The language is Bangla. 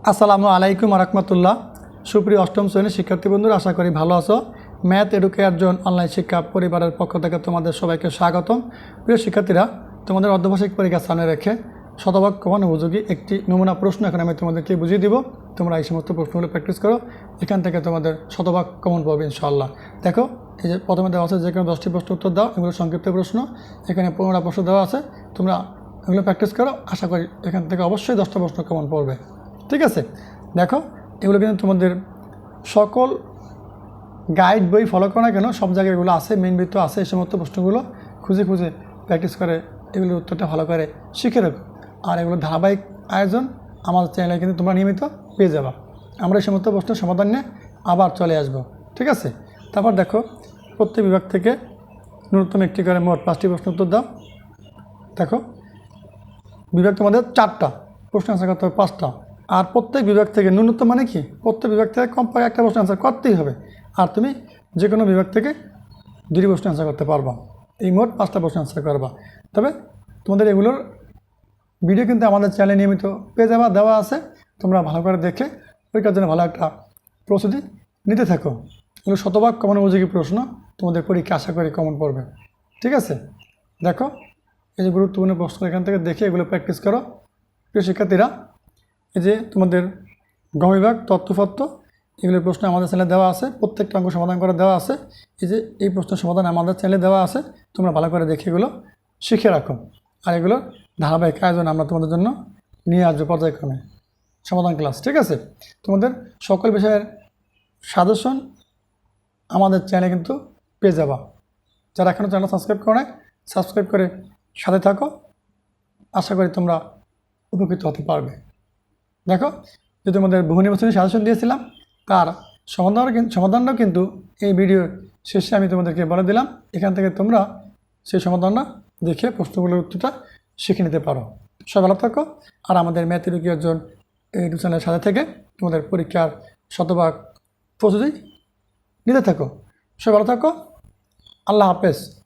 আসসালামু আলাইকুম রহমতুল্লাহ। সুপ্রিয় অষ্টম শ্রেণীর শিক্ষার্থী বন্ধুরা, আশা করি ভালো আছো। ম্যাথ এডুকেয়ার জোন অনলাইন শিক্ষা পরিবারের পক্ষ থেকে তোমাদের সবাইকে স্বাগতম। প্রিয় শিক্ষার্থীরা, তোমাদের অর্ধবার্ষিক পরীক্ষা সামনে রেখে শতভাগ কমন উপযোগী একটি নমুনা প্রশ্ন এখন আমি তোমাদেরকে বুঝিয়ে দিব। তোমরা এই সমস্ত প্রশ্নগুলো প্র্যাকটিস করো, এখান থেকে তোমাদের শতভাগ কমন পাবে ইনশাআল্লাহ। দেখো, এই যে প্রথমে দেওয়া আছে যে কোনো 10টি প্রশ্ন উত্তর দাও, এগুলো সংক্ষিপ্ত প্রশ্ন। এখানে 15টা প্রশ্ন দেওয়া আছে, তোমরা এগুলো প্র্যাকটিস করো। আশা করি এখান থেকে অবশ্যই 10টা প্রশ্ন কমন পড়বে। ঠিক আছে, দেখো এগুলো কিন্তু তোমাদের সকল গাইড বই ফলো করো না কেন, সব জায়গায় এগুলো আছে, মেইন বই তো আছে। এই সমস্ত প্রশ্নগুলো খুঁজে খুঁজে প্র্যাকটিস করে এগুলোর উত্তরটা ভালো করে শিখে রাখো। আর এগুলো ধারাবাহিক আয়োজন আমাদের চ্যানেলে কিন্তু তোমরা নিয়মিত পেয়ে যাবা। আমরা এই সমস্ত প্রশ্নের সমাধান নিয়ে আবার চলে আসব। ঠিক আছে, তারপর দেখো প্রত্যেক বিভাগ থেকে ন্যূনতম একটি করে মোট 5টি প্রশ্ন উত্তর দাও। দেখো, বিভাগ তোমাদের 4টা, প্রশ্ন আনসার করতে হবে 5টা। আর প্রত্যেক বিভাগ থেকে ন্যূনতম মানে কি, প্রত্যেক বিভাগ থেকে কমপক্ষে একটা প্রশ্ন আনসার করতেই হবে। আর তুমি যে কোনো বিভাগ থেকে 2টি প্রশ্ন আনসার করতে পারবা। এই মোট 5টা প্রশ্ন আনসার করবা। তবে তোমাদের এগুলোর ভিডিও কিন্তু আমাদের চ্যানেলে নিয়মিত পেয়ে যাওয়া দেওয়া আছে। তোমরা ভালো করে দেখে পরীক্ষার জন্য ভালো একটা প্রস্তুতি নিতে থাকো। এগুলো শতভাগ কমন উপযোগী প্রশ্ন, তোমাদের পরীক্ষা আশা করি কমন পড়বে। ঠিক আছে, দেখো এই যে গুরুত্বপূর্ণ প্রশ্ন এখান থেকে দেখে এগুলো প্র্যাকটিস করো। প্রিয় শিক্ষার্থীরা, এই যে তোমাদের গ বিভাগ তথ্যপত্র, এগুলোর প্রশ্ন আমাদের চ্যানেলে দেওয়া আছে, প্রত্যেকটা অঙ্ক সমাধান করে দেওয়া আছে। এই যে এই প্রশ্নের সমাধান আমাদের চ্যানেলে দেওয়া আছে, তোমরা ভালো করে দেখে এগুলো শিখে রাখো। আর এগুলো ধারাবাহিক আয়োজন আমরা তোমাদের জন্য নিয়ে আসবো পর্যায়ক্রমে সমাধান ক্লাস। ঠিক আছে, তোমাদের সকল বিষয়ের সাজেশন আমাদের চ্যানেলে কিন্তু পেয়ে যাবা। যারা এখনও চ্যানেল সাবস্ক্রাইব করে সাবস্ক্রাইব করে সাথে থাকো, আশা করি তোমরা উপকৃত হতে পারবে। দেখো, যে তোমাদের বহু নির্বাচনী সাজেশন দিয়েছিলাম, তার সমাধানটাও কিন্তু এই ভিডিওর শেষে আমি তোমাদেরকে বলে দিলাম। এখান থেকে তোমরা সেই সমাধানটা দেখে প্রশ্নগুলোর উত্তরটা শিখে নিতে পারো। সবাই ভালো থাকো। আর আমাদের ম্যাথ এডুকেয়ার জোন এই চ্যানেলের সাথে থেকে তোমাদের পরীক্ষার শতভাগ প্রস্তুতি নিতে থাকো। সবাই ভালো থাকো। আল্লাহ হাফেজ।